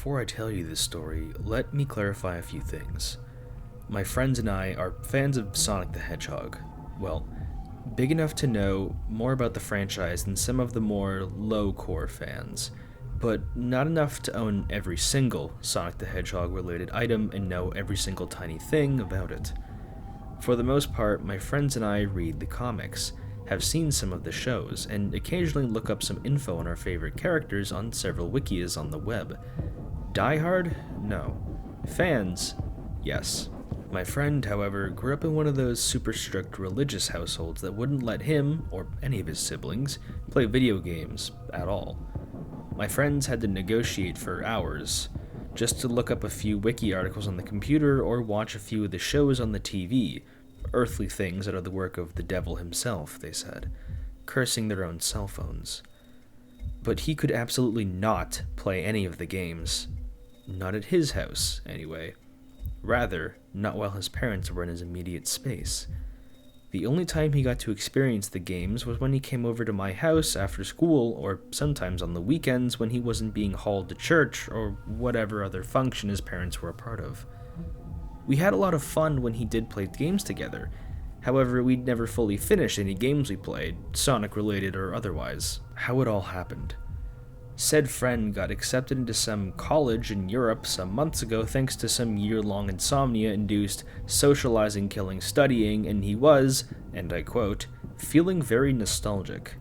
Before I tell you this story, let me clarify a few things. My friends and I are fans of Sonic the Hedgehog. Well, big enough to know more about the franchise than some of the more low-core fans, but not enough to own every single Sonic the Hedgehog related item and know every single tiny thing about it. For the most part, my friends and I read the comics, have seen some of the shows, and occasionally look up some info on our favorite characters on several wikis on the web. Die Hard? No. Fans? Yes. My friend, however, grew up in one of those super strict religious households that wouldn't let him, or any of his siblings, play video games at all. My friends had to negotiate for hours, just to look up a few wiki articles on the computer or watch a few of the shows on the TV, earthly things that are the work of the devil himself, they said, cursing their own cell phones. But he could absolutely not play any of the games. Not at his house, anyway. Rather, not while his parents were in his immediate space. The only time he got to experience the games was when he came over to my house after school, or sometimes on the weekends when he wasn't being hauled to church, or whatever other function his parents were a part of. We had a lot of fun when he did play games together. However, we'd never fully finished any games we played, Sonic-related or otherwise. How it all happened. Said friend got accepted into some college in Europe some months ago thanks to some year-long insomnia-induced socializing, killing, studying, and he was, and I quote, feeling very nostalgic.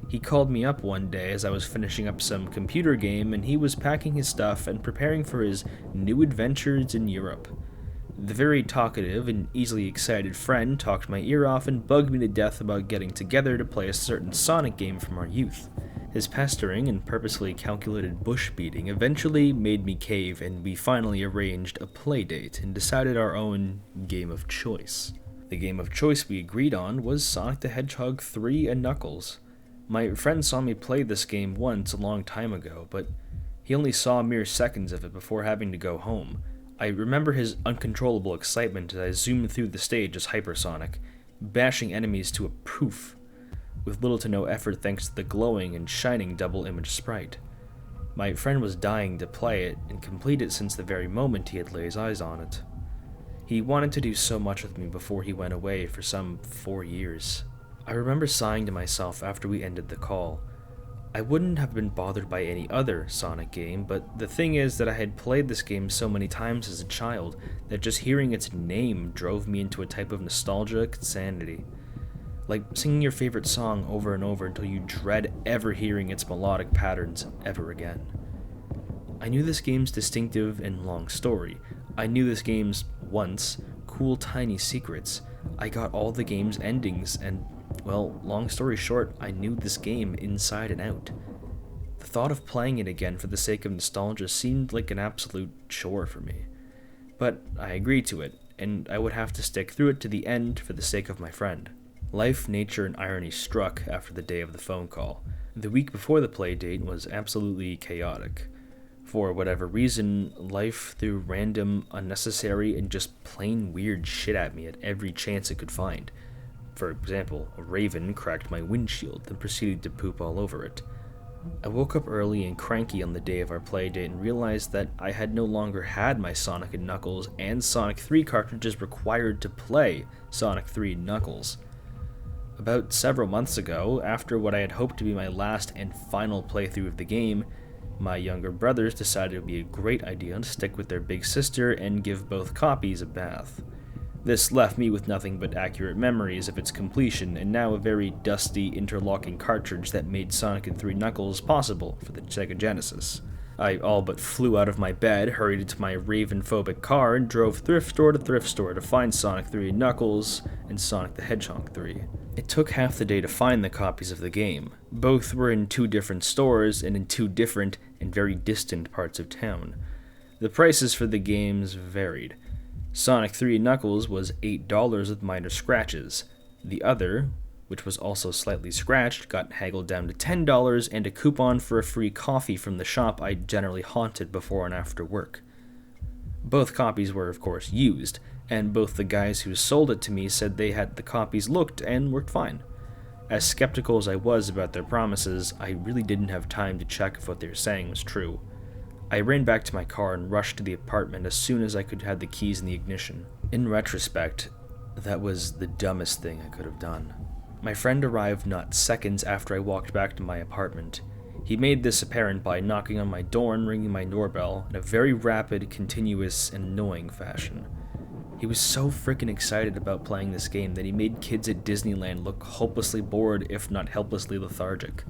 He called me up one day as I was finishing up some computer game and he was packing his stuff and preparing for his new adventures in Europe. The very talkative and easily excited friend talked my ear off and bugged me to death about getting together to play a certain Sonic game from our youth. His pestering and purposely calculated bush beating eventually made me cave, and we finally arranged a play date and decided our own game of choice. The game of choice we agreed on was Sonic the Hedgehog 3 and Knuckles. My friend saw me play this game once a long time ago, but he only saw mere seconds of it before having to go home. I remember his uncontrollable excitement as I zoomed through the stage as Hypersonic, bashing enemies to a poof, with little to no effort thanks to the glowing and shining double-image sprite. My friend was dying to play it and complete it since the very moment he had laid his eyes on it. He wanted to do so much with me before he went away for some 4 years. I remember sighing to myself after we ended the call. I wouldn't have been bothered by any other Sonic game, but the thing is that I had played this game so many times as a child that just hearing its name drove me into a type of nostalgic insanity. Like singing your favorite song over and over until you dread ever hearing its melodic patterns ever again. I knew this game's distinctive and long story. I knew this game's, once, cool tiny secrets. I got all the game's endings, and, well, long story short, I knew this game inside and out. The thought of playing it again for the sake of nostalgia seemed like an absolute chore for me. But I agreed to it, and I would have to stick through it to the end for the sake of my friend. Life, nature, and irony struck after the day of the phone call. The week before the play date was absolutely chaotic. For whatever reason, life threw random, unnecessary, and just plain weird shit at me at every chance it could find. For example, a raven cracked my windshield, then proceeded to poop all over it. I woke up early and cranky on the day of our playdate and realized that I had no longer had my Sonic & Knuckles and Sonic 3 cartridges required to play Sonic 3 & Knuckles. About several months ago, after what I had hoped to be my last and final playthrough of the game, my younger brothers decided it would be a great idea to stick with their big sister and give both copies a bath. This left me with nothing but accurate memories of its completion, and now a very dusty, interlocking cartridge that made Sonic & 3 Knuckles possible for the Sega Genesis. I all but flew out of my bed, hurried into my Raven-phobic car, and drove thrift store to thrift store to find Sonic 3 Knuckles and Sonic the Hedgehog 3. It took half the day to find the copies of the game. Both were in 2 different stores and in 2 different and very distant parts of town. The prices for the games varied. Sonic 3 Knuckles was $8 with minor scratches. The other, which was also slightly scratched, got haggled down to $10 and a coupon for a free coffee from the shop I generally haunted before and after work. Both copies were, of course, used, and both the guys who sold it to me said they had the copies looked and worked fine. As skeptical as I was about their promises, I really didn't have time to check if what they were saying was true. I ran back to my car and rushed to the apartment as soon as I could have the keys in the ignition. In retrospect, that was the dumbest thing I could have done. My friend arrived not seconds after I walked back to my apartment. He made this apparent by knocking on my door and ringing my doorbell in a very rapid, continuous, and annoying fashion. He was so freaking excited about playing this game that he made kids at Disneyland look hopelessly bored, if not helplessly lethargic.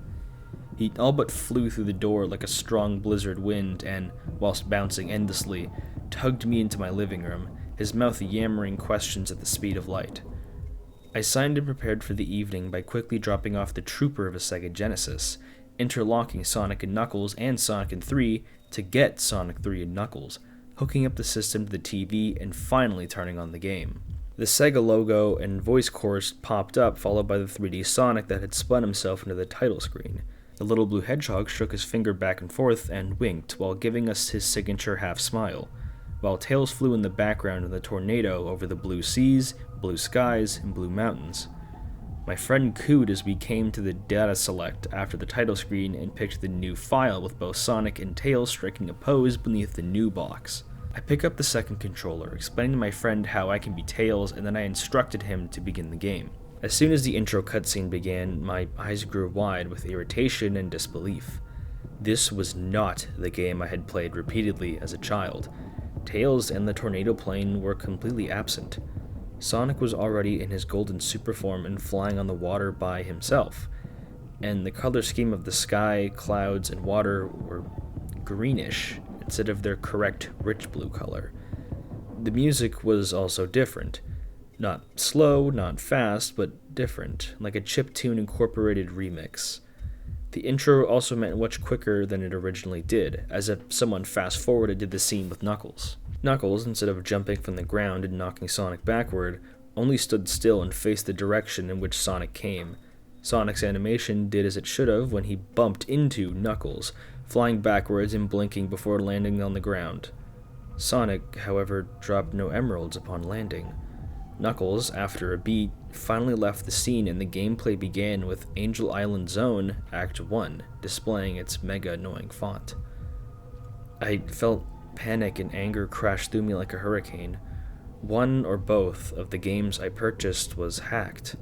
He all but flew through the door like a strong blizzard wind and, whilst bouncing endlessly, tugged me into my living room, his mouth yammering questions at the speed of light. I signed and prepared for the evening by quickly dropping off the Trooper of a Sega Genesis, interlocking Sonic and Knuckles and Sonic and 3 to get Sonic 3 and Knuckles, hooking up the system to the TV, and finally turning on the game. The Sega logo and voice chorus popped up, followed by the 3D Sonic that had spun himself into the title screen. The little blue hedgehog shook his finger back and forth and winked while giving us his signature half-smile, while Tails flew in the background in the tornado over the blue seas, blue skies, and blue mountains. My friend cooed as we came to the data select after the title screen and picked the new file with both Sonic and Tails striking a pose beneath the new box. I pick up the second controller, explaining to my friend how I can be Tails, and then I instructed him to begin the game. As soon as the intro cutscene began, my eyes grew wide with irritation and disbelief. This was not the game I had played repeatedly as a child. Tails and the tornado plane were completely absent. Sonic was already in his golden super form and flying on the water by himself, and the color scheme of the sky, clouds, and water were greenish instead of their correct rich blue color. The music was also different. Not slow, not fast, but different, like a chiptune incorporated remix. The intro also went much quicker than it originally did, as if someone fast-forwarded did the scene with Knuckles. Knuckles, instead of jumping from the ground and knocking Sonic backward, only stood still and faced the direction in which Sonic came. Sonic's animation did as it should have when he bumped into Knuckles, flying backwards and blinking before landing on the ground. Sonic, however, dropped no emeralds upon landing. Knuckles, after a beat, finally left the scene and the gameplay began with Angel Island Zone Act 1 displaying its mega annoying font. I felt panic and anger crash through me like a hurricane. One or both of the games I purchased was hacked.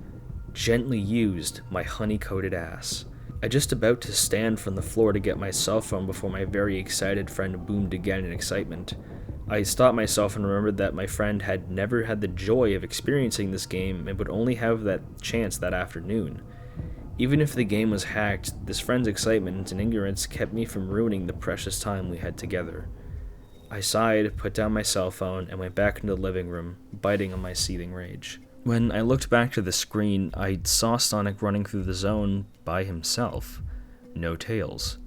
Gently used my honey-coated ass. I just about to stand from the floor to get my cell phone before my very excited friend boomed again in excitement. I stopped myself and remembered that my friend had never had the joy of experiencing this game and would only have that chance that afternoon. Even if the game was hacked, this friend's excitement and ignorance kept me from ruining the precious time we had together. I sighed, put down my cell phone, and went back into the living room, biting on my seething rage. When I looked back to the screen, I saw Sonic running through the zone by himself. No Tails.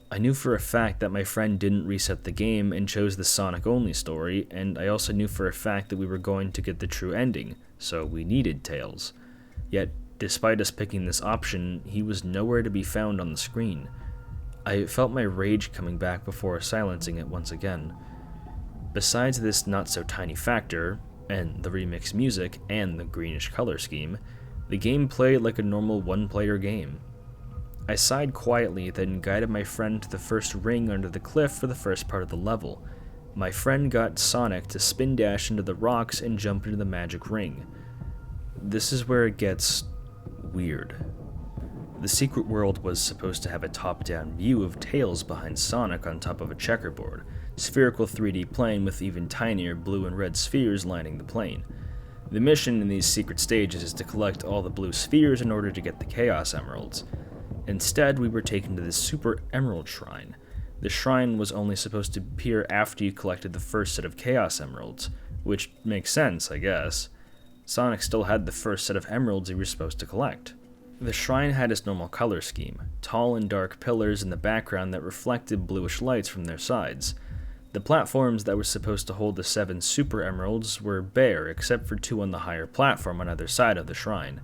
I knew for a fact that my friend didn't reset the game and chose the Sonic-only story, and I also knew for a fact that we were going to get the true ending, so we needed Tails. Yet, despite us picking this option, he was nowhere to be found on the screen. I felt my rage coming back before silencing it once again. Besides this not-so-tiny factor, and the remixed music, and the greenish color scheme, the game played like a normal one-player game. I sighed quietly, then guided my friend to the first ring under the cliff for the first part of the level. My friend got Sonic to spin dash into the rocks and jump into the magic ring. This is where it gets weird. The secret world was supposed to have a top-down view of Tails behind Sonic on top of a checkerboard, spherical 3D plane with even tinier blue and red spheres lining the plane. The mission in these secret stages is to collect all the blue spheres in order to get the Chaos Emeralds. Instead, we were taken to this Super Emerald Shrine. The shrine was only supposed to appear after you collected the first set of Chaos Emeralds, which makes sense, I guess. Sonic still had the first set of emeralds he was supposed to collect. The shrine had its normal color scheme, tall and dark pillars in the background that reflected bluish lights from their sides. The platforms that were supposed to hold the 7 Super Emeralds were bare, except for 2 on the higher platform on either side of the shrine.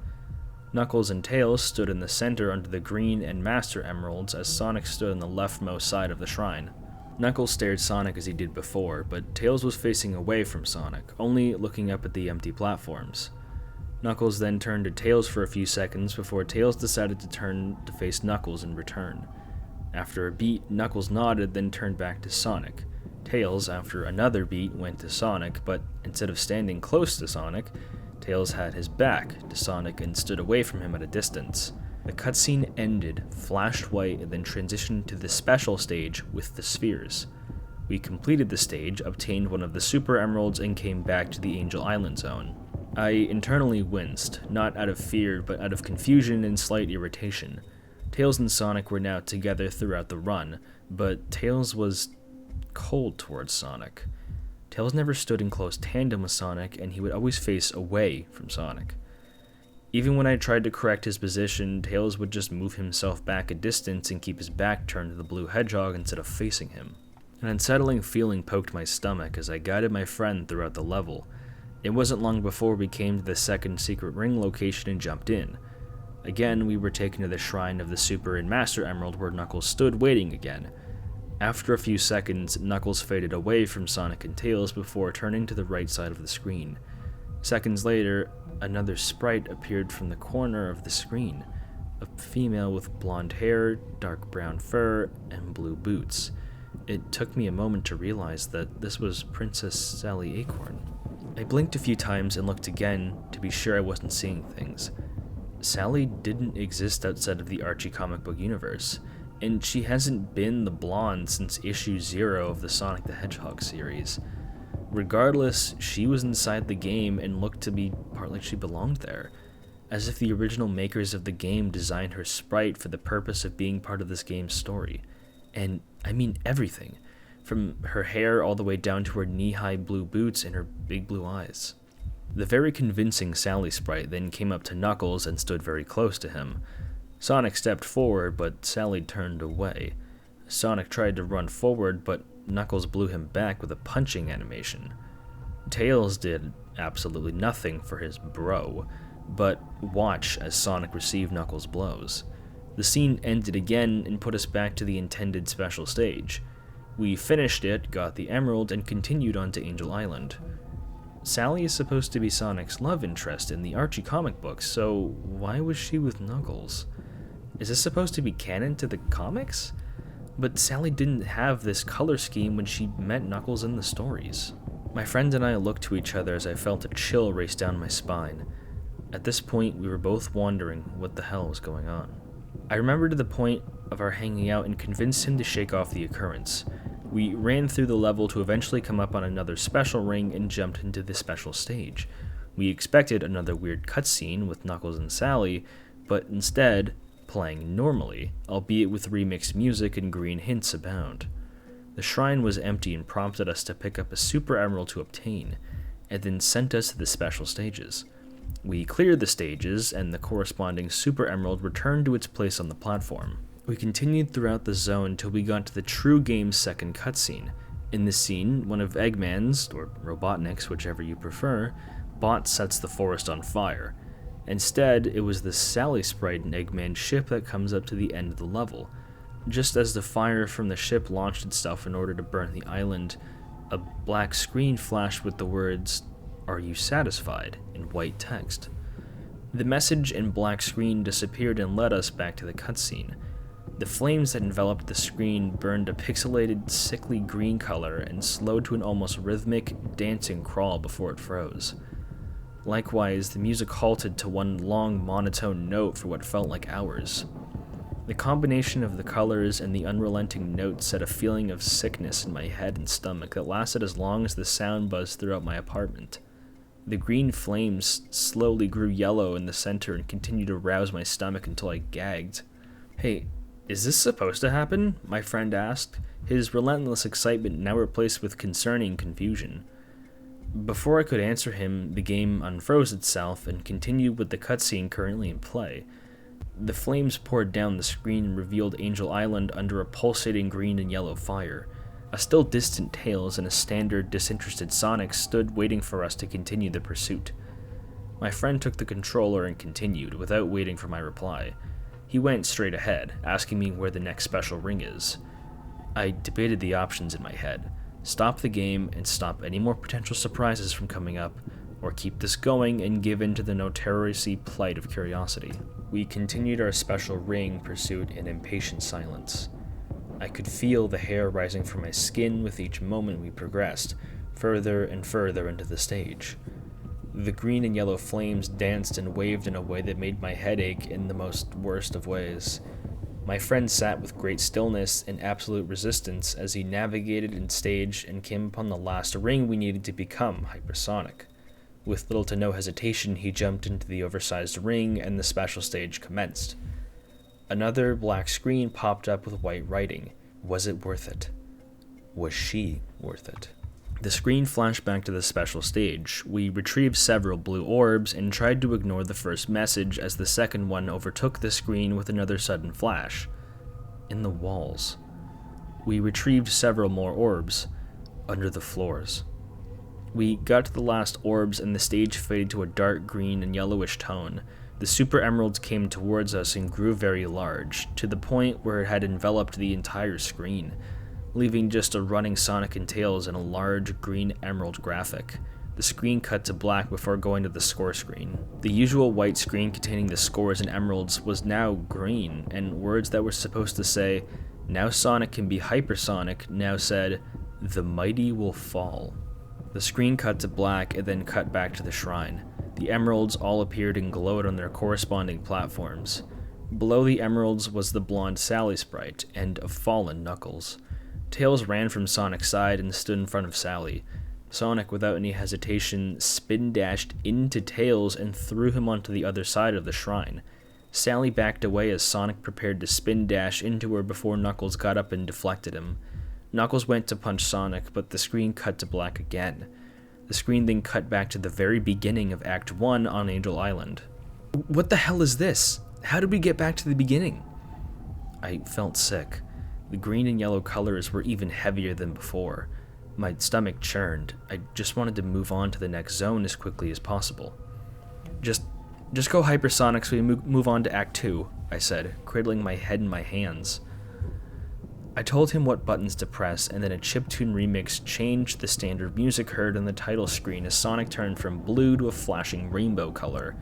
Knuckles and Tails stood in the center under the green and Master Emeralds as Sonic stood on the leftmost side of the shrine. Knuckles stared Sonic as he did before, but Tails was facing away from Sonic, only looking up at the empty platforms. Knuckles then turned to Tails for a few seconds before Tails decided to turn to face Knuckles in return. After a beat, Knuckles nodded, then turned back to Sonic. Tails, after another beat, went to Sonic, but instead of standing close to Sonic, Tails had his back to Sonic and stood away from him at a distance. The cutscene ended, flashed white, and then transitioned to the special stage with the spheres. We completed the stage, obtained one of the Super Emeralds, and came back to the Angel Island zone. I internally winced, not out of fear, but out of confusion and slight irritation. Tails and Sonic were now together throughout the run, but Tails was cold towards Sonic. Tails never stood in close tandem with Sonic, and he would always face away from Sonic. Even when I tried to correct his position, Tails would just move himself back a distance and keep his back turned to the blue hedgehog instead of facing him. An unsettling feeling poked my stomach as I guided my friend throughout the level. It wasn't long before we came to the second secret ring location and jumped in. Again, we were taken to the shrine of the Super and Master Emerald where Knuckles stood waiting again. After a few seconds, Knuckles faded away from Sonic and Tails before turning to the right side of the screen. Seconds later, another sprite appeared from the corner of the screen, a female with blonde hair, dark brown fur, and blue boots. It took me a moment to realize that this was Princess Sally Acorn. I blinked a few times and looked again to be sure I wasn't seeing things. Sally didn't exist outside of the Archie comic book universe, and she hasn't been the blonde since issue 0 of the Sonic the Hedgehog series. Regardless, she was inside the game and looked to be part like she belonged there, as if the original makers of the game designed her sprite for the purpose of being part of this game's story. And I mean everything, from her hair all the way down to her knee-high blue boots and her big blue eyes. The very convincing Sally sprite then came up to Knuckles and stood very close to him. Sonic stepped forward, but Sally turned away. Sonic tried to run forward, but Knuckles blew him back with a punching animation. Tails did absolutely nothing for his bro, but watch as Sonic received Knuckles' blows. The scene ended again and put us back to the intended special stage. We finished it, got the emerald, and continued on to Angel Island. Sally is supposed to be Sonic's love interest in the Archie comic books, so why was she with Knuckles? Is this supposed to be canon to the comics? But Sally didn't have this color scheme when she met Knuckles in the stories. My friend and I looked to each other as I felt a chill race down my spine. At this point, we were both wondering what the hell was going on. I remembered to the point of our hanging out and convinced him to shake off the occurrence. We ran through the level to eventually come up on another special ring and jumped into the special stage. We expected another weird cutscene with Knuckles and Sally, but instead, playing normally, albeit with remixed music and green hints abound. The shrine was empty and prompted us to pick up a Super Emerald to obtain, and then sent us to the special stages. We cleared the stages, and the corresponding Super Emerald returned to its place on the platform. We continued throughout the zone till we got to the true game's second cutscene. In this scene, one of Eggman's, or Robotnik's, whichever you prefer, bots sets the forest on fire. Instead, it was the Sally sprite in Eggman's ship that comes up to the end of the level. Just as the fire from the ship launched itself in order to burn the island, a black screen flashed with the words, "Are you satisfied?" in white text. The message in black screen disappeared and led us back to the cutscene. The flames that enveloped the screen burned a pixelated, sickly green color and slowed to an almost rhythmic, dancing crawl before it froze. Likewise, the music halted to one long, monotone note for what felt like hours. The combination of the colors and the unrelenting notes set a feeling of sickness in my head and stomach that lasted as long as the sound buzzed throughout my apartment. The green flames slowly grew yellow in the center and continued to rouse my stomach until I gagged. "Hey, is this supposed to happen?" my friend asked, his relentless excitement now replaced with concerning confusion. Before I could answer him, the game unfroze itself and continued with the cutscene currently in play. The flames poured down the screen and revealed Angel Island under a pulsating green and yellow fire. A still distant Tails and a standard disinterested Sonic stood waiting for us to continue the pursuit. My friend took the controller and continued, without waiting for my reply. He went straight ahead, asking me where the next special ring is. I debated the options in my head. Stop the game and stop any more potential surprises from coming up, or keep this going and give in to the notoriously plight of curiosity. We continued our special ring pursuit in impatient silence. I could feel the hair rising from my skin with each moment we progressed, further and further into the stage. The green and yellow flames danced and waved in a way that made my head ache in the most worst of ways. My friend sat with great stillness and absolute resistance as he navigated and staged and came upon the last ring we needed to become hypersonic. With little to no hesitation, he jumped into the oversized ring and the special stage commenced. Another black screen popped up with white writing. Was it worth it? Was she worth it? The screen flashed back to the special stage. We retrieved several blue orbs and tried to ignore the first message as the second one overtook the screen with another sudden flash. In the walls. We retrieved several more orbs. Under the floors. We got to the last orbs and the stage faded to a dark green and yellowish tone. The super emeralds came towards us and grew very large, to the point where it had enveloped the entire screen, leaving just a running Sonic and Tails and a large green emerald graphic. The screen cut to black before going to the score screen. The usual white screen containing the scores and emeralds was now green, and words that were supposed to say, "Now Sonic can be hypersonic," now said, "The mighty will fall." The screen cut to black and then cut back to the shrine. The emeralds all appeared and glowed on their corresponding platforms. Below the emeralds was the blonde Sally sprite, and a fallen Knuckles. Tails ran from Sonic's side and stood in front of Sally. Sonic, without any hesitation, spin-dashed into Tails and threw him onto the other side of the shrine. Sally backed away as Sonic prepared to spin-dash into her before Knuckles got up and deflected him. Knuckles went to punch Sonic, but the screen cut to black again. The screen then cut back to the very beginning of Act 1 on Angel Island. What the hell is this? How did we get back to the beginning? I felt sick. The green and yellow colors were even heavier than before. My stomach churned. I just wanted to move on to the next zone as quickly as possible. Just go hypersonic so we move on to Act 2, I said, cradling my head in my hands. I told him what buttons to press, and then a chiptune remix changed the standard music heard on the title screen as Sonic turned from blue to a flashing rainbow color.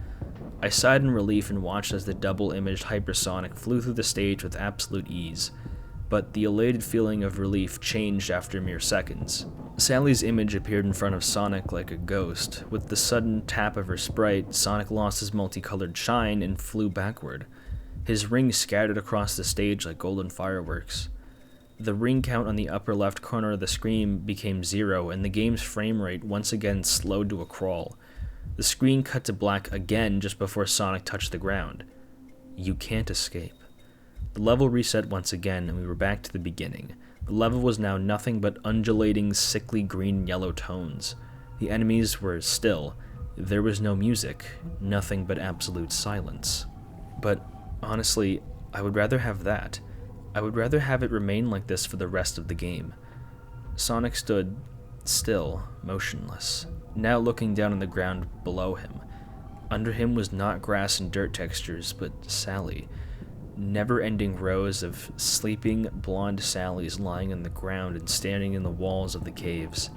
I sighed in relief and watched as the double-imaged hypersonic flew through the stage with absolute ease, but the elated feeling of relief changed after mere seconds. Sally's image appeared in front of Sonic like a ghost. With the sudden tap of her sprite, Sonic lost his multicolored shine and flew backward. His rings scattered across the stage like golden fireworks. The ring count on the upper left corner of the screen became 0, and the game's frame rate once again slowed to a crawl. The screen cut to black again just before Sonic touched the ground. You can't escape. The level reset once again, and we were back to the beginning. The level was now nothing but undulating, sickly green and yellow tones. The enemies were still. There was no music, nothing but absolute silence. But honestly, I would rather have that. I would rather have it remain like this for the rest of the game. Sonic stood still, motionless, now looking down on the ground below him. Under him was not grass and dirt textures, but Sally. Never-ending rows of sleeping, blonde Sallys lying on the ground and standing in the walls of the caves.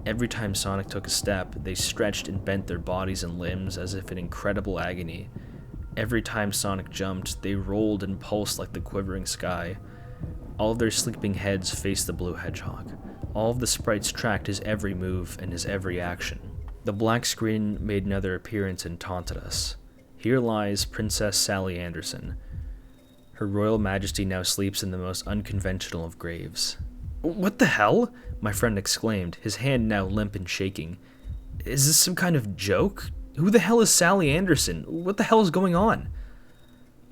Every time Sonic took a step, they stretched and bent their bodies and limbs as if in incredible agony. Every time Sonic jumped, they rolled and pulsed like the quivering sky. All of their sleeping heads faced the blue hedgehog. All of the sprites tracked his every move and his every action. The black screen made another appearance and taunted us. Here lies Princess Sally Anderson. Her royal majesty now sleeps in the most unconventional of graves. What the hell? My friend exclaimed, his hand now limp and shaking. Is this some kind of joke? Who the hell is Sally Anderson? What the hell is going on?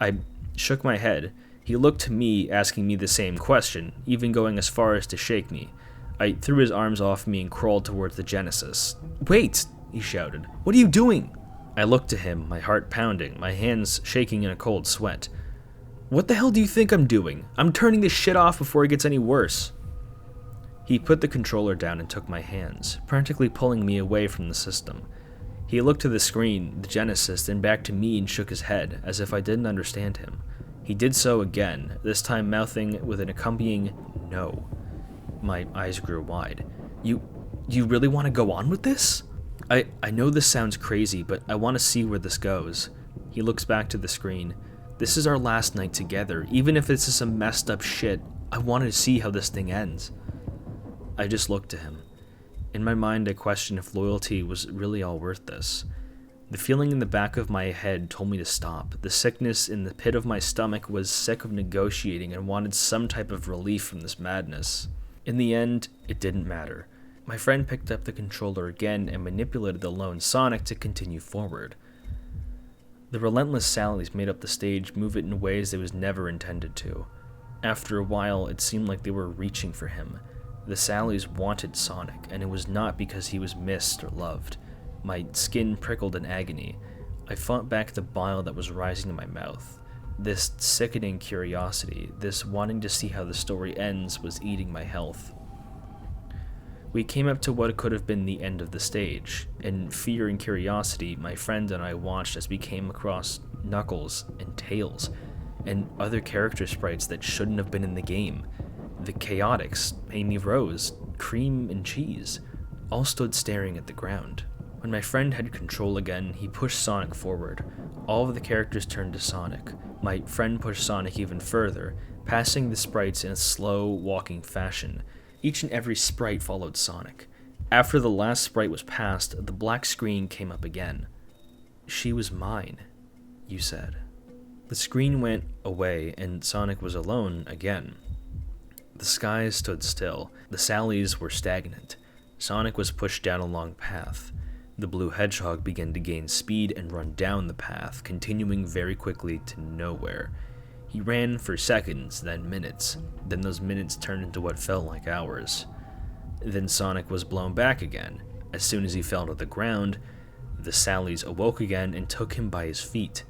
I shook my head. He looked to me, asking me the same question, even going as far as to shake me. I threw his arms off me and crawled towards the Genesis. Wait, he shouted. What are you doing? I looked to him, my heart pounding, my hands shaking in a cold sweat. What the hell do you think I'm doing? I'm turning this shit off before it gets any worse. He put the controller down and took my hands, practically pulling me away from the system. He looked to the screen, the Genesis, then back to me and shook his head, as if I didn't understand him. He did so again, this time mouthing with an accompanying no. My eyes grew wide. You really want to go on with this? I know this sounds crazy, but I want to see where this goes. He looks back to the screen. This is our last night together. Even if this is some messed up shit, I wanted to see how this thing ends. I just looked to him. In my mind, I questioned if loyalty was really all worth this. The feeling in the back of my head told me to stop. The sickness in the pit of my stomach was sick of negotiating and wanted some type of relief from this madness. In the end, it didn't matter. My friend picked up the controller again and manipulated the lone Sonic to continue forward. The relentless Sallies made up the stage move it in ways it was never intended to. After a while, it seemed like they were reaching for him. The Sallies wanted Sonic, and it was not because he was missed or loved. My skin prickled in agony. I fought back the bile that was rising in my mouth. This sickening curiosity, this wanting to see how the story ends, was eating my health. We came up to what could have been the end of the stage. In fear and curiosity, my friend and I watched as we came across Knuckles and Tails, and other character sprites that shouldn't have been in the game. The Chaotix, Amy Rose, Cream and Cheese, all stood staring at the ground. When my friend had control again, he pushed Sonic forward. All of the characters turned to Sonic. My friend pushed Sonic even further, passing the sprites in a slow, walking fashion. Each and every sprite followed Sonic. After the last sprite was passed, the black screen came up again. "She was mine," you said. The screen went away, and Sonic was alone again. The skies stood still. The Sallies were stagnant. Sonic was pushed down a long path. The blue hedgehog began to gain speed and run down the path, continuing very quickly to nowhere. He ran for seconds, then minutes. Then those minutes turned into what felt like hours. Then Sonic was blown back again. As soon as he fell to the ground, the Sallies awoke again and took him by his feet.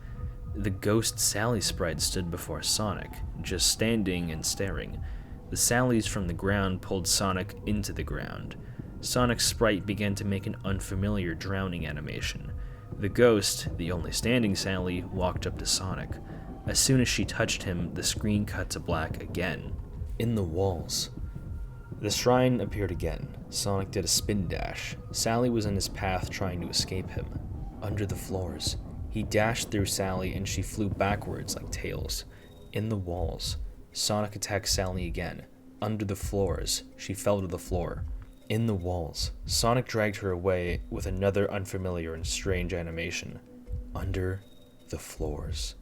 The ghost Sally sprite stood before Sonic, just standing and staring. The Sallies from the ground pulled Sonic into the ground. Sonic's sprite began to make an unfamiliar drowning animation. The ghost, the only standing Sally, walked up to Sonic. As soon as she touched him, the screen cut to black again. In the walls. The shrine appeared again. Sonic did a spin dash. Sally was in his path trying to escape him. Under the floors. He dashed through Sally and she flew backwards like Tails. In the walls. Sonic attacked Sally again. Under the floors. She fell to the floor. In the walls. Sonic dragged her away with another unfamiliar and strange animation. Under the floors.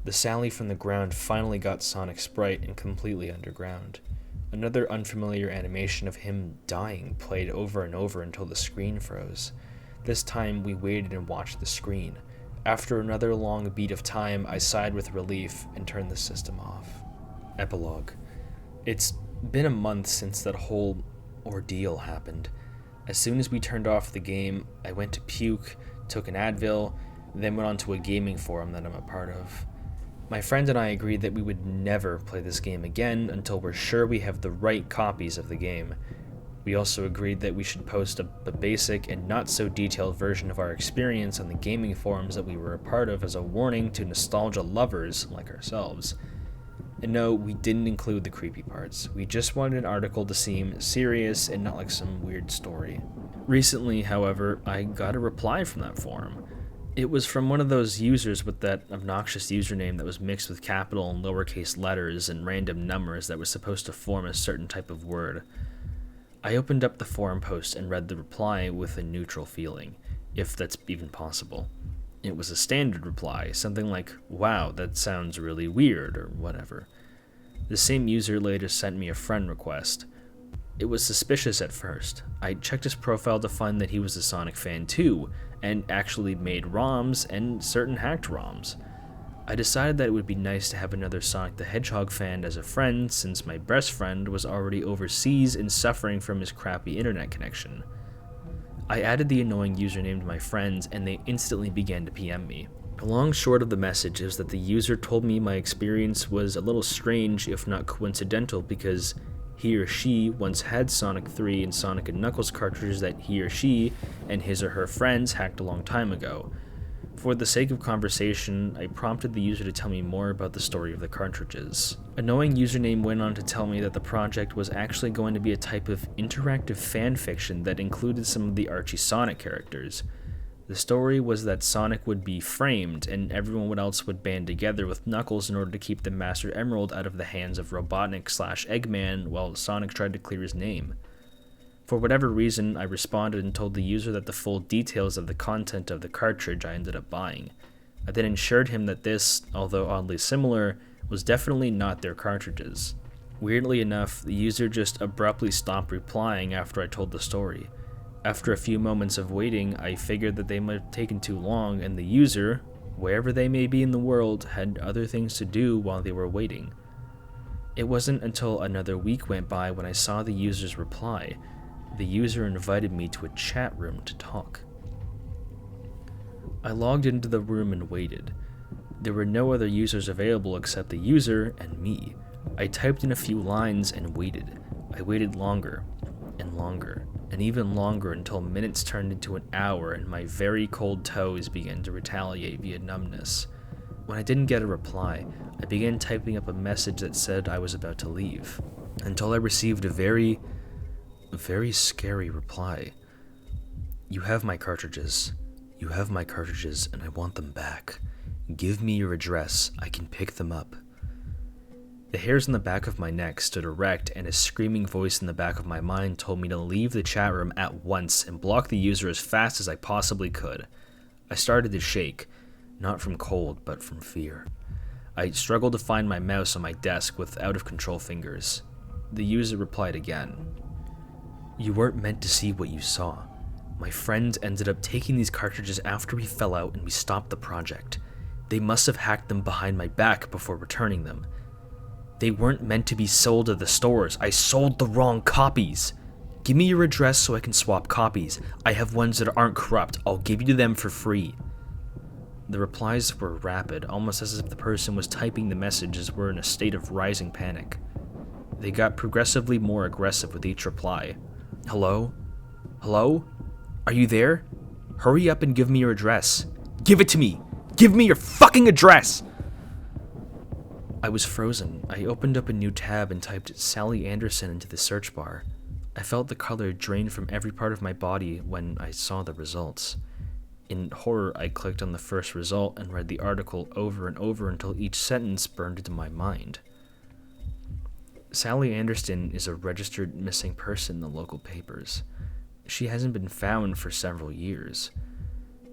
The Sally from the ground finally got Sonic's sprite and completely underground. Another unfamiliar animation of him dying played over and over until the screen froze. This time we waited and watched the screen. After another long beat of time, I sighed with relief and turned the system off. Epilogue. It's been a month since that whole ordeal happened. As soon as we turned off the game, I went to puke, took an Advil, then went onto a gaming forum that I'm a part of. My friend and I agreed that we would never play this game again until we're sure we have the right copies of the game. We also agreed that we should post a basic and not so detailed version of our experience on the gaming forums that we were a part of as a warning to nostalgia lovers like ourselves. And no, we didn't include the creepy parts. We just wanted an article to seem serious and not like some weird story. Recently, however, I got a reply from that forum. It was from one of those users with that obnoxious username that was mixed with capital and lowercase letters and random numbers that was supposed to form a certain type of word. I opened up the forum post and read the reply with a neutral feeling, if that's even possible. It was a standard reply, something like, "Wow, that sounds really weird," or whatever. The same user later sent me a friend request. It was suspicious at first. I checked his profile to find that he was a Sonic fan too, and actually made ROMs and certain hacked ROMs. I decided that it would be nice to have another Sonic the Hedgehog fan as a friend since my best friend was already overseas and suffering from his crappy internet connection. I added the annoying username to my friends and they instantly began to PM me. The long short of the message is that the user told me my experience was a little strange if not coincidental because he or she once had Sonic 3 and Sonic & Knuckles cartridges that he or she and his or her friends hacked a long time ago. For the sake of conversation, I prompted the user to tell me more about the story of the cartridges. A knowing username went on to tell me that the project was actually going to be a type of interactive fan fiction that included some of the Archie Sonic characters. The story was that Sonic would be framed, and everyone else would band together with Knuckles in order to keep the Master Emerald out of the hands of Robotnik/Eggman while Sonic tried to clear his name. For whatever reason, I responded and told the user that the full details of the content of the cartridge I ended up buying. I then assured him that this, although oddly similar, was definitely not their cartridges. Weirdly enough, the user just abruptly stopped replying after I told the story. After a few moments of waiting, I figured that they might have taken too long, and the user, wherever they may be in the world, had other things to do while they were waiting. It wasn't until another week went by when I saw the user's reply. The user invited me to a chat room to talk. I logged into the room and waited. There were no other users available except the user and me. I typed in a few lines and waited. I waited longer, and even longer until minutes turned into an hour and my very cold toes began to retaliate via numbness. When I didn't get a reply, I began typing up a message that said I was about to leave, until I received a very scary reply. You have my cartridges, and I want them back. Give me your address, I can pick them up. The hairs on the back of my neck stood erect, and a screaming voice in the back of my mind told me to leave the chat room at once and block the user as fast as I possibly could. I started to shake, not from cold, but from fear. I struggled to find my mouse on my desk with out-of-control fingers. The user replied again. You weren't meant to see what you saw. My friend ended up taking these cartridges after we fell out and we stopped the project. They must have hacked them behind my back before returning them. They weren't meant to be sold at the stores. I sold the wrong copies. Give me your address so I can swap copies. I have ones that aren't corrupt. I'll give you them for free. The replies were rapid, almost as if the person was typing the messages were in a state of rising panic. They got progressively more aggressive with each reply. Hello? Hello? Are you there? Hurry up and give me your address. Give it to me! Give me your fucking address! I was frozen. I opened up a new tab and typed Sally Anderson into the search bar. I felt the color drain from every part of my body when I saw the results. In horror, I clicked on the first result and read the article over and over until each sentence burned into my mind. Sally Anderson is a registered missing person in the local papers. She hasn't been found for several years.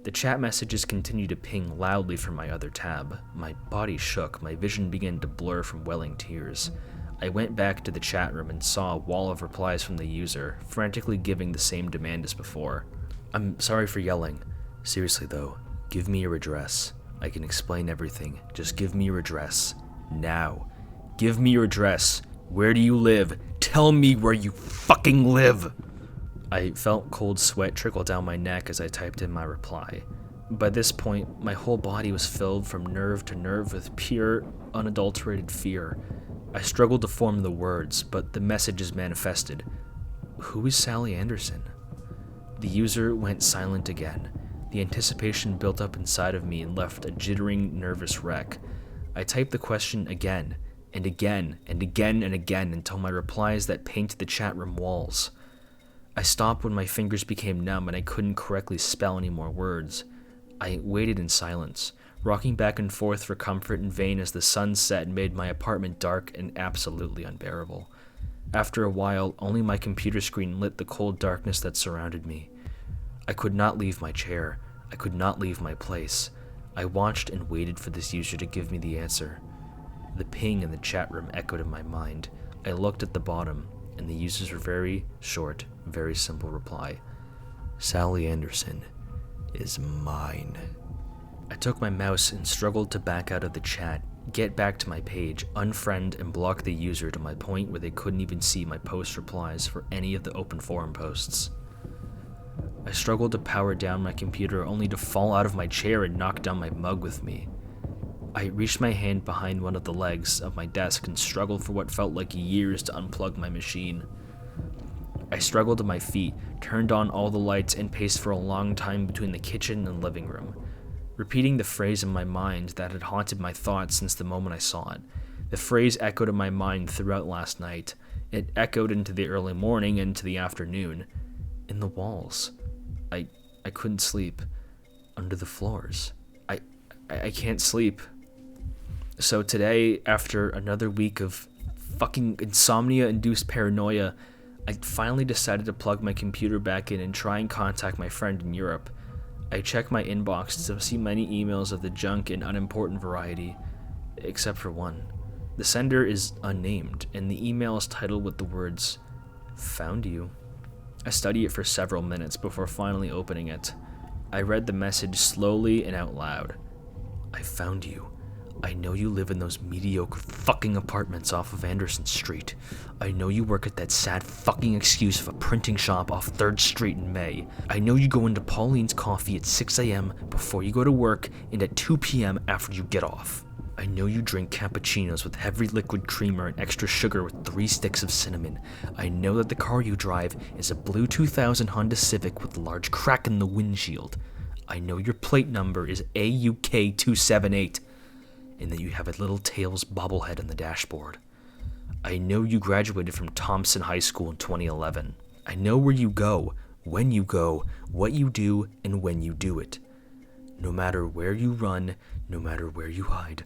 The chat messages continued to ping loudly from my other tab. My body shook, my vision began to blur from welling tears. I went back to the chat room and saw a wall of replies from the user, frantically giving the same demand as before. I'm sorry for yelling. Seriously though, give me your address. I can explain everything. Just give me your address. Now. Give me your address. Where do you live? Tell me where you fucking live! I felt cold sweat trickle down my neck as I typed in my reply. By this point, my whole body was filled from nerve to nerve with pure, unadulterated fear. I struggled to form the words, but the messages manifested. Who is Sally Anderson? The user went silent again. The anticipation built up inside of me and left a jittering, nervous wreck. I typed the question again, and again, and again, and again until my replies that painted the chat room walls. I stopped when my fingers became numb and I couldn't correctly spell any more words. I waited in silence, rocking back and forth for comfort in vain as the sun set and made my apartment dark and absolutely unbearable. After a while, only my computer screen lit the cold darkness that surrounded me. I could not leave my chair. I could not leave my place. I watched and waited for this user to give me the answer. The ping in the chat room echoed in my mind. I looked at the bottom, and the user's very short, very simple reply. Sally Anderson is mine. I took my mouse and struggled to back out of the chat, get back to my page, unfriend and block the user to my point where they couldn't even see my post replies for any of the open forum posts. I struggled to power down my computer only to fall out of my chair and knock down my mug with me. I reached my hand behind one of the legs of my desk and struggled for what felt like years to unplug my machine. I struggled to my feet, turned on all the lights, and paced for a long time between the kitchen and living room, repeating the phrase in my mind that had haunted my thoughts since the moment I saw it. The phrase echoed in my mind throughout last night. It echoed into the early morning and into the afternoon. In the walls. I couldn't sleep. under the floors. I can't sleep. So today, after another week of fucking insomnia-induced paranoia, I finally decided to plug my computer back in and try and contact my friend in Europe. I check my inbox to see many emails of the junk and unimportant variety, except for one. The sender is unnamed, and the email is titled with the words, "Found you." I study it for several minutes before finally opening it. I read the message slowly and out loud. "I found you. I know you live in those mediocre fucking apartments off of Anderson Street. I know you work at that sad fucking excuse of a printing shop off 3rd Street in May. I know you go into Pauline's Coffee at 6 a.m. before you go to work and at 2 p.m. after you get off. I know you drink cappuccinos with heavy liquid creamer and extra sugar with 3 sticks of cinnamon. I know that the car you drive is a blue 2000 Honda Civic with a large crack in the windshield. I know your plate number is AUK278, and that you have a little Tails bobblehead on the dashboard. I know you graduated from Thompson High School in 2011. I know where you go, when you go, what you do, and when you do it. No matter where you run, no matter where you hide,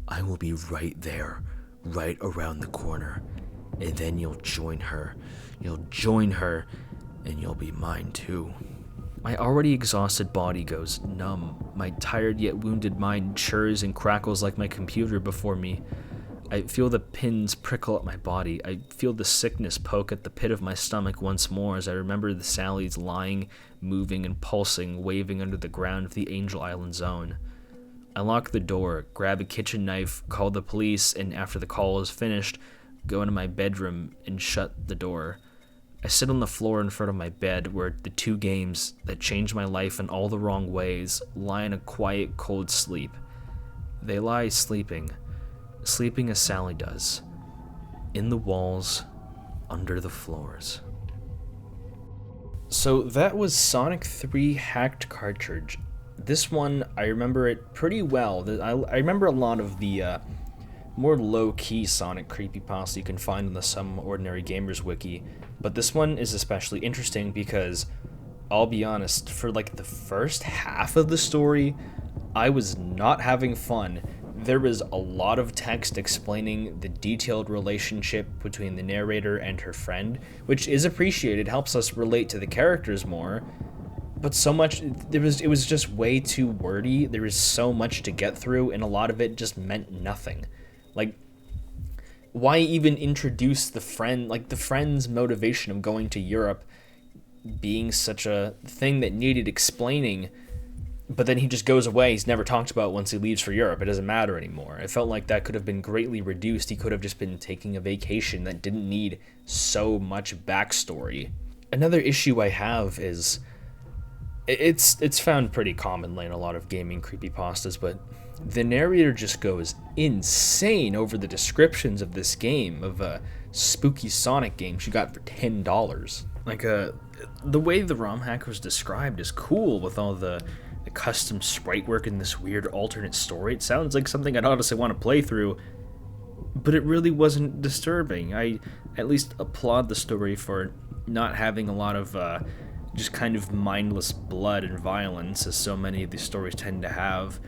I will be right there, right around the corner. And then you'll join her. You'll join her, and you'll be mine too." My already exhausted body goes numb. My tired yet wounded mind churs and crackles like my computer before me. I feel the pins prickle at my body. I feel the sickness poke at the pit of my stomach once more as I remember the Sallies lying, moving and pulsing, waving under the ground of the Angel Island zone. I lock the door, grab a kitchen knife, call the police, and after the call is finished, go into my bedroom and shut the door. I sit on the floor in front of my bed where the 2 games that changed my life in all the wrong ways lie in a quiet, cold sleep. They lie sleeping as Sally does, in the walls, under the floors. So that was Sonic 3 Hacked Cartridge. This one, I remember it pretty well. I remember a lot of the more low-key Sonic creepypasta you can find on the Some Ordinary Gamers wiki, but this one is especially interesting because, I'll be honest, for like the first half of the story, I was not having fun. There was a lot of text explaining the detailed relationship between the narrator and her friend, which is appreciated, helps us relate to the characters more, but so much, it was just way too wordy. There was so much to get through, and a lot of it just meant nothing. Like, why even introduce the friend, like the friend's motivation of going to Europe being such a thing that needed explaining, but then he just goes away. He's never talked about once he leaves for Europe. It doesn't matter anymore. It felt like that could have been greatly reduced. He could have just been taking a vacation that didn't need so much backstory. Another issue I have is, it's found pretty commonly in a lot of gaming creepypastas, but the narrator just goes insane over the descriptions of this game, of a spooky Sonic game she got for $10. Like, the way the ROM hack was described is cool with all the custom sprite work in this weird alternate story. It sounds like something I'd honestly want to play through, but it really wasn't disturbing. I at least applaud the story for not having a lot of just kind of mindless blood and violence, as so many of these stories tend to have.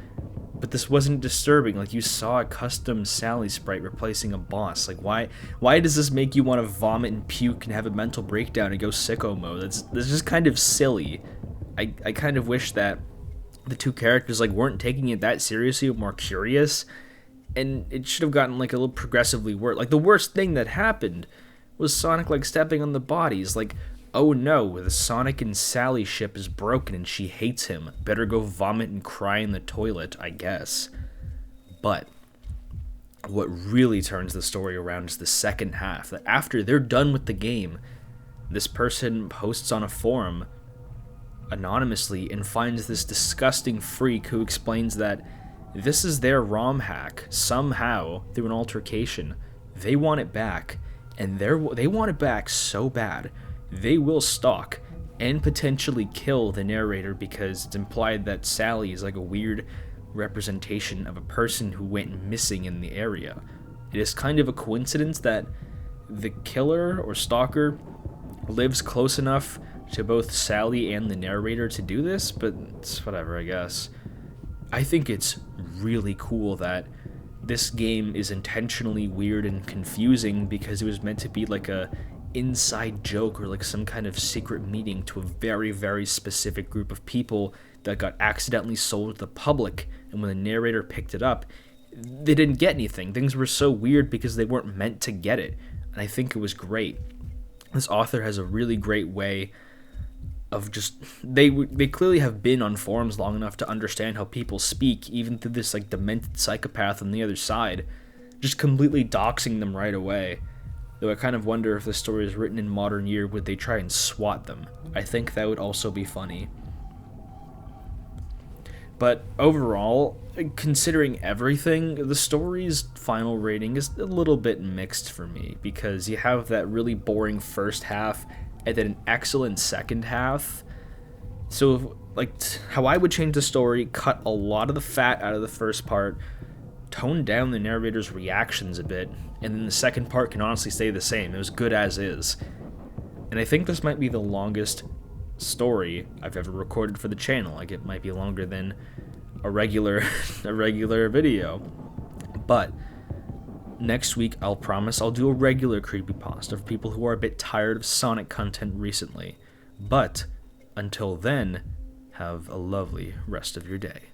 But this wasn't disturbing. Like, you saw a custom Sally sprite replacing a boss. Like, why does this make you want to vomit and puke and have a mental breakdown and go sicko mode? That's just kind of silly. I kind of wish that the 2 characters like weren't taking it that seriously, or more curious, and it should have gotten like a little progressively worse. Like, the worst thing that happened was Sonic like stepping on the bodies. Like, oh no, the Sonic and Sally ship is broken and she hates him. Better go vomit and cry in the toilet, I guess. But what really turns the story around is the second half. That after they're done with the game, this person posts on a forum anonymously and finds this disgusting freak who explains that this is their ROM hack. Somehow, through an altercation, they want it back, and they want it back so bad they will stalk and potentially kill the narrator, because it's implied that Sally is like a weird representation of a person who went missing in the area. It is kind of a coincidence that the killer or stalker lives close enough to both Sally and the narrator to do this, but it's whatever, I guess. I think it's really cool that this game is intentionally weird and confusing because it was meant to be like a inside joke or like some kind of secret meeting to a very, very specific group of people that got accidentally sold to the public, and when the narrator picked it up, they didn't get anything. Things were so weird because they weren't meant to get it, and I think it was great. This author has a really great way of just they clearly have been on forums long enough to understand how people speak, even through this like demented psychopath on the other side, just completely doxing them right away. Though I kind of wonder if the story is written in modern year, would they try and swat them? I think that would also be funny. But overall, considering everything, the story's final rating is a little bit mixed for me, because you have that really boring first half and then an excellent second half. So, like, how I would change the story, cut a lot of the fat out of the first part, tone down the narrator's reactions a bit, and then the second part can honestly stay the same. It was good as is. And I think this might be the longest story I've ever recorded for the channel. Like, it might be longer than a regular video. But next week, I'll promise I'll do a regular creepypasta for people who are a bit tired of Sonic content recently. But until then, have a lovely rest of your day.